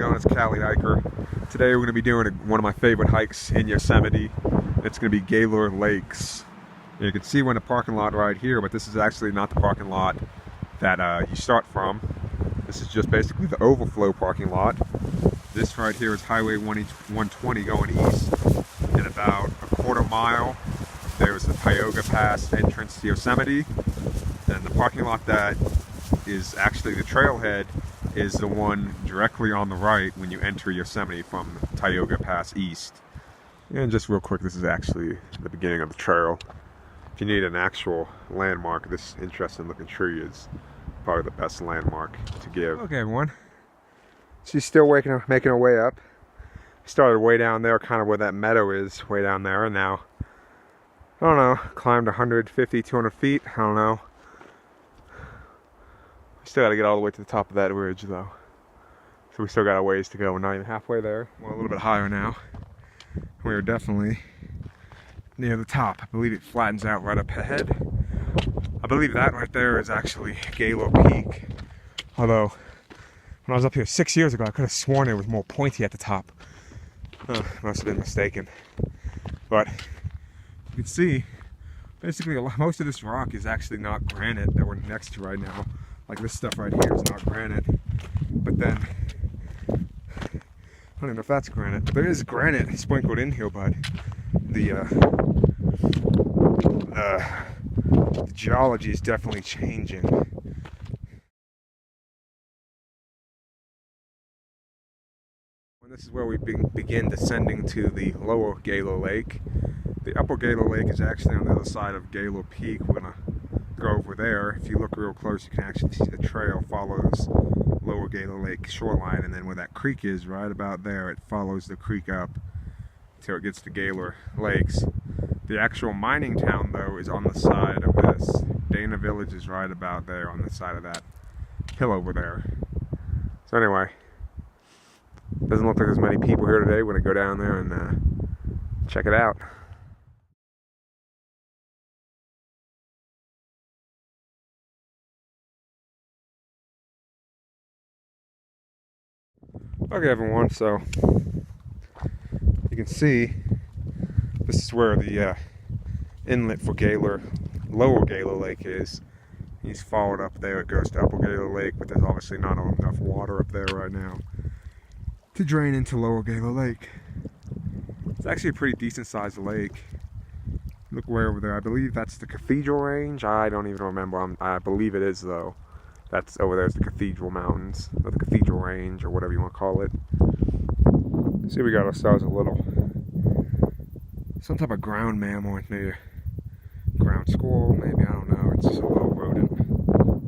going? It's Cali Hiker. Today we're going to be doing one of my favorite hikes in Yosemite. It's going to be Gaylor Lakes. And you can see we're in the parking lot right here, but this is actually not the parking lot that you start from. This is just basically the overflow parking lot. This right here is Highway 120 going east. And about a quarter mile, there's the Tioga Pass Entrance to Yosemite. And the parking lot that is actually the trailhead is the one directly on the right when you enter Yosemite from Tioga Pass east. And just real quick, this is actually the beginning of the trail. If you need an actual landmark, this interesting looking tree is probably the best landmark to give. Okay everyone, she's still making her way up. Started way down there, kind of where that meadow is, way down there, and now, I don't know, climbed 150, 200 feet, I don't know. Still got to get all the way to the top of that ridge though. So we still got a ways to go. We're not even halfway there. We're a little bit higher now. We are definitely near the top. I believe it flattens out right up ahead. I believe that right there is actually Gaylor Peak. Although, when I was up here 6 years ago, I could have sworn it was more pointy at the top. Must have been mistaken. But you can see, basically most of this rock is actually not granite that we're next to right now. Like this stuff right here is not granite, but then, I don't even know if that's granite. There is granite sprinkled in here, but the geology is definitely changing. This is where we begin descending to the lower Gaylor Lake. The upper Gaylor Lake is actually on the other side of Gaylor Peak. We're gonna go over there. If you look real close, you can actually see the trail follows lower Gaylor Lake shoreline, and then where that creek is, right about there, it follows the creek up until it gets to Gaylor Lakes. The actual mining town, though, is on the side of this. Dana Village is right about there on the side of that hill over there. So anyway, doesn't look like there's many people here today. We're gonna go down there and check it out. Okay everyone, so you can see this is where the inlet for lower Gaylor Lake is. He's followed up there, it goes to upper Gaylor Lake, but there's obviously not enough water up there right now to drain into lower Gaylor Lake. It's actually a pretty decent sized lake. Look way over there, I believe that's the Cathedral Range. I don't even remember, I believe it is though. That's over there is the Cathedral Mountains, or the Cathedral Range, or whatever you want to call it. See, we got ourselves a little, some type of ground mammal, maybe ground squirrel, maybe, I don't know. It's just a little rodent,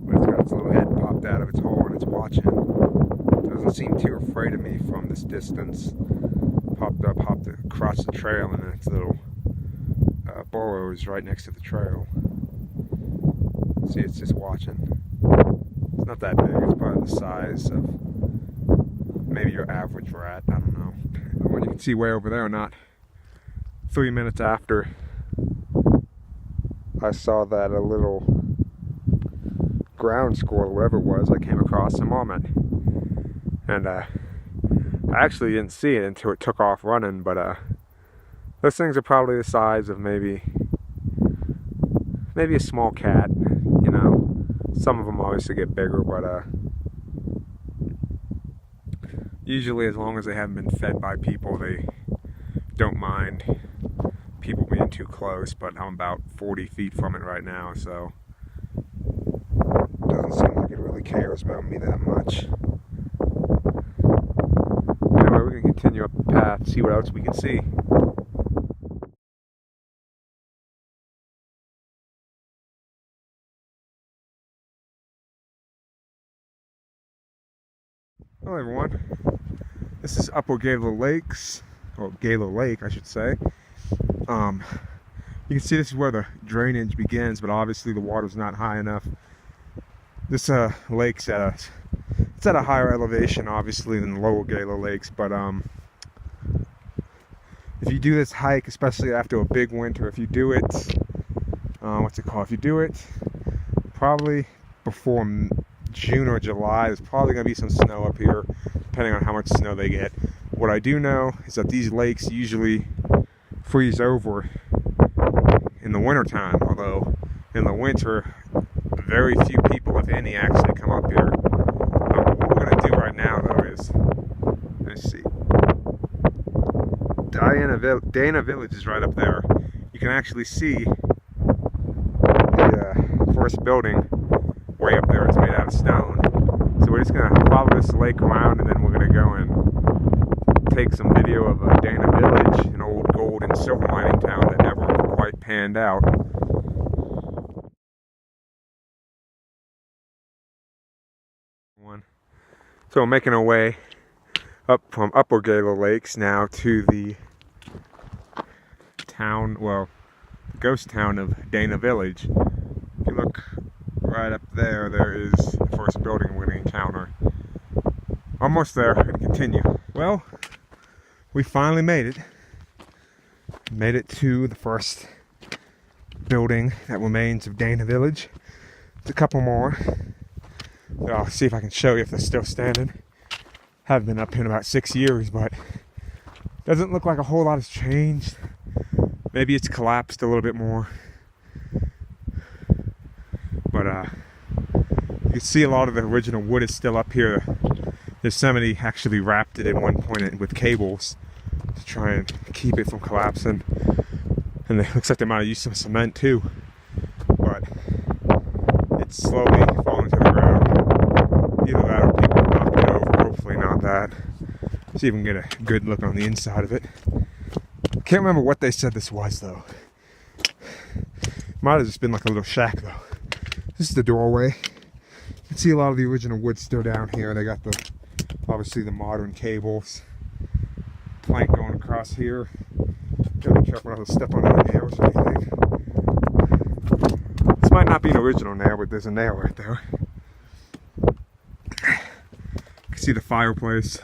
but it's got its little head popped out of its hole and it's watching. It doesn't seem too afraid of me from this distance. Hopped across the trail, and then its little burrow is right next to the trail. See, it's just watching. It's not that big, it's probably the size of maybe your average rat, I don't know. When you can see way over there, not 3 minutes after I saw that a little ground squirrel, whatever it was, I came across a marmot. And I actually didn't see it until it took off running, but those things are probably the size of maybe a small cat, you know. Some of them obviously get bigger, but usually as long as they haven't been fed by people, they don't mind people being too close. But I'm about 40 feet from it right now, so it doesn't seem like it really cares about me that much. Anyway, we're going to continue up the path, see what else we can see. Hello everyone, this is Upper Gaylor Lakes, or Gaylor Lake I should say. You can see this is where the drainage begins, but obviously the water's not high enough. This lake's at a higher elevation obviously than lower Gaylor Lakes, but if you do this hike, especially after a big winter, if you do it, if you do it probably before June or July, there's probably going to be some snow up here. depending on how much snow they get. What I do know is that these lakes usually freeze over in the wintertime, although in the winter, very few people, if any, actually come up here. What we're going to do right now, though, is, let's see, Dana Village is right up there. You can actually see the first building way up there. It's made out of stone. So we're just going to follow this lake around, and then we're going to go and take some video of Dana Village, an old gold and silver mining town that never quite panned out. So we're making our way up from Upper Gaylor Lakes now to the town, well, ghost town of Dana Village. If you look right up there, there is the first building we're going to encounter. Almost there, we're going to continue. Well, we finally made it. Made it to the first building that remains of Dana Village. There's a couple more. I'll see if I can show you if they're still standing. Haven't been up here in about 6 years, but doesn't look like a whole lot has changed. Maybe it's collapsed a little bit more. But you can see a lot of the original wood is still up here. Yosemite actually wrapped it at one point with cables to try and keep it from collapsing. And it looks like they might have used some cement too. But it's slowly falling to the ground. Either that or people knocked it over. Hopefully not that. See if we can get a good look on the inside of it. Can't remember what they said this was though. Might have just been like a little shack though. This is the doorway. You can see a lot of the original wood still down here. They got obviously the modern cables. Plank going across here. Gotta be careful not to step on any nails or anything. This might not be an original nail, but there's a nail right there. You can see the fireplace.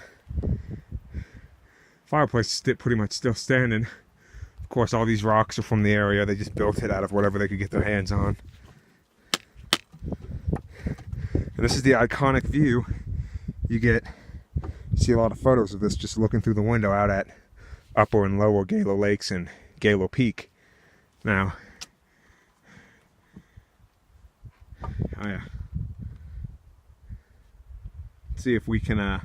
Fireplace is pretty much still standing. Of course, all these rocks are from the area. They just built it out of whatever they could get their hands on. And this is the iconic view you get. You see a lot of photos of this just looking through the window out at Upper and Lower Gaylor Lakes and Gaylor Peak. Now, oh yeah. Let's see if we can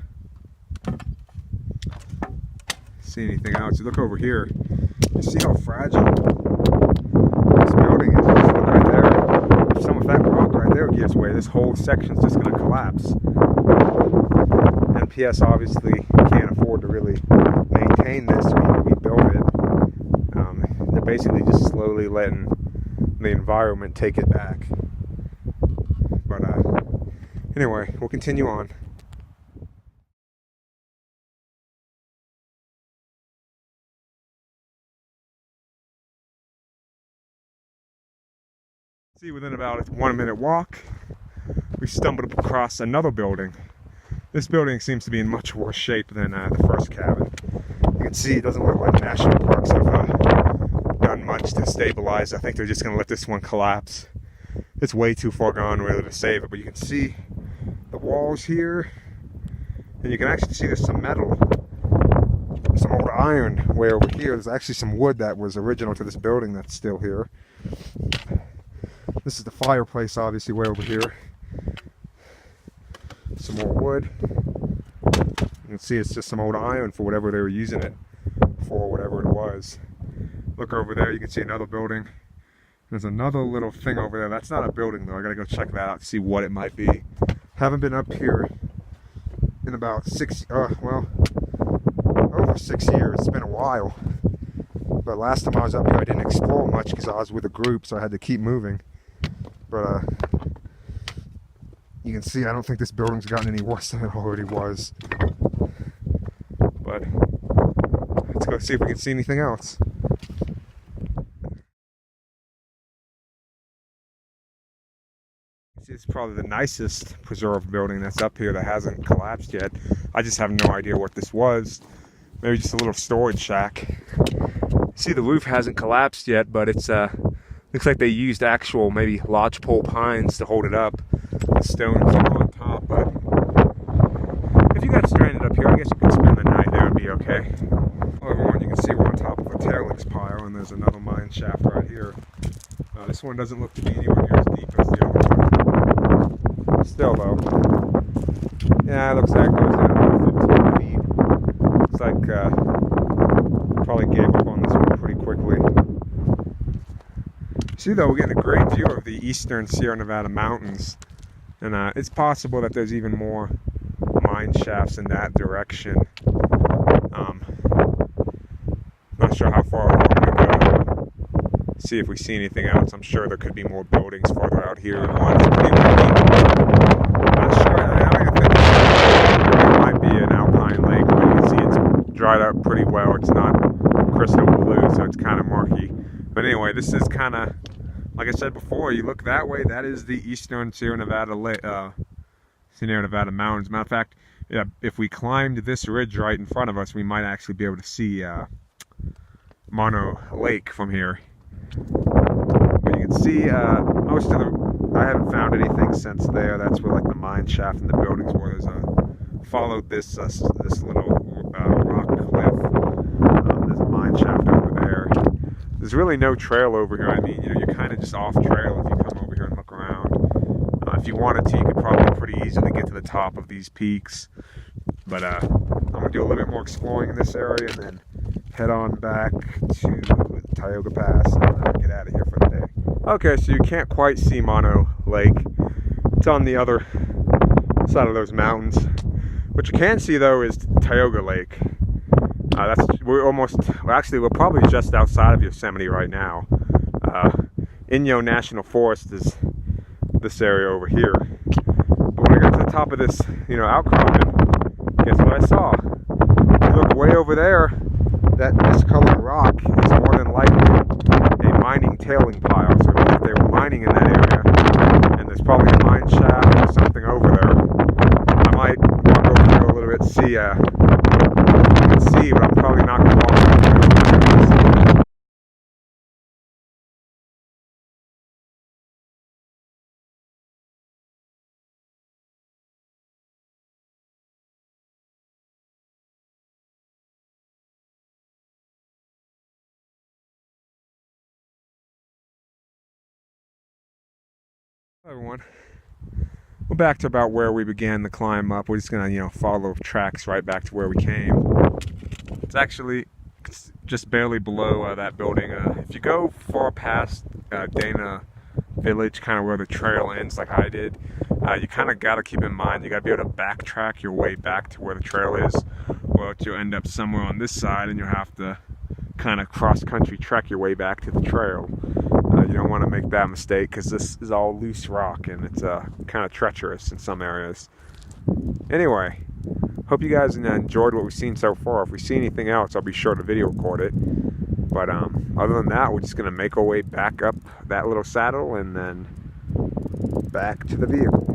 see anything else. You look over here, you see how fragile this building is. Just look right there. If that rock right there gives way, this whole section's just going to collapse. NPS obviously can't afford to really maintain this or rebuild it. They're basically just slowly letting the environment take it back. But anyway, we'll continue on. See, within about a 1 minute walk, we stumbled across another building. This building seems to be in much worse shape than the first cabin. You can see it doesn't look like national parks have done much to stabilize. I think they're just going to let this one collapse. It's way too far gone really to save it, but you can see the walls here, and you can actually see there's some metal, some old iron way over here. There's actually some wood that was original to this building that's still here. This is the fireplace, obviously, way over here. Some more wood. You can see it's just some old iron for whatever they were using it for, whatever it was. Look over there, you can see another building. There's another little thing over there. That's not a building, though. I gotta go check that out to see what it might be. Haven't been up here in about over 6 years. It's been a while. But last time I was up here, I didn't explore much because I was with a group, so I had to keep moving. But you can see I don't think this building's gotten any worse than it already was. But let's go see if we can see anything else. See, it's probably the nicest preserved building that's up here that hasn't collapsed yet. I just have no idea what this was. Maybe just a little storage shack. See, the roof hasn't collapsed yet, but it's looks like they used actual maybe lodgepole pines to hold it up. The stones are on top, but if you got stranded up up here. I guess you could spend the night there and be okay. Well, everyone, you can see we're on top of a tail licks pile, and there's another mine shaft right here. This one doesn't look to be anywhere near as deep as the other one. Still, though, yeah, it looks like it goes down about 15 feet. Looks like probably gave up on this one pretty quickly. See, though, we're getting a great view of the eastern Sierra Nevada mountains, and it's possible that there's even more mine shafts in that direction. Not sure how far along we go. See if we see anything else. I'm sure there could be more buildings farther out here. One's pretty windy. Not sure. I don't even think it might be an alpine lake, but you can see it's dried up pretty well. It's not crystal blue, so it's kind of murky. But anyway, this is kind of, like I said before, you look that way, that is the eastern Sierra Nevada mountains. Matter of fact, yeah, if we climbed this ridge right in front of us, we might actually be able to see Mono Lake from here. But you can see most of the, I haven't found anything since there. That's where like the mine shaft and the buildings were. There's followed this little rock cliff. There's a mine shaft over there. There's really no trail over here. I mean, you know, you're kind of just off trail if you come over here and look around. If you wanted to, you could probably pretty easily get to the top of these peaks. But I'm going to do a little bit more exploring in this area and then head on back to Tioga Pass and get out of here for the day. Okay, so you can't quite see Mono Lake. It's on the other side of those mountains. What you can see, though, is Tioga Lake. We're probably just outside of Yosemite right now. Inyo National Forest is this area over here. But when I got to the top of this, outcropping, guess what I saw? If you look way over there, that discolored rock is more than likely a mining tailing pile. So it means that they were mining in that area, and there's probably a mine shaft or something over there. I might walk over there a little bit, see, but I'm probably not going to walk over there. Hello everyone, we're back to about where we began the climb up. We're just gonna follow tracks right back to where we came. It's actually just barely below that building. If you go far past Dana Village, kind of where the trail ends like I did, you kind of got to keep in mind you got to be able to backtrack your way back to where the trail is, or you'll end up somewhere on this side and you'll have to kind of cross-country trek your way back to the trail. You don't want to make that mistake because this is all loose rock and it's kind of treacherous in some areas. Anyway, hope you guys enjoyed what we've seen so far. If we see anything else, I'll be sure to video record it. But other than that, we're just going to make our way back up that little saddle and then back to the vehicle.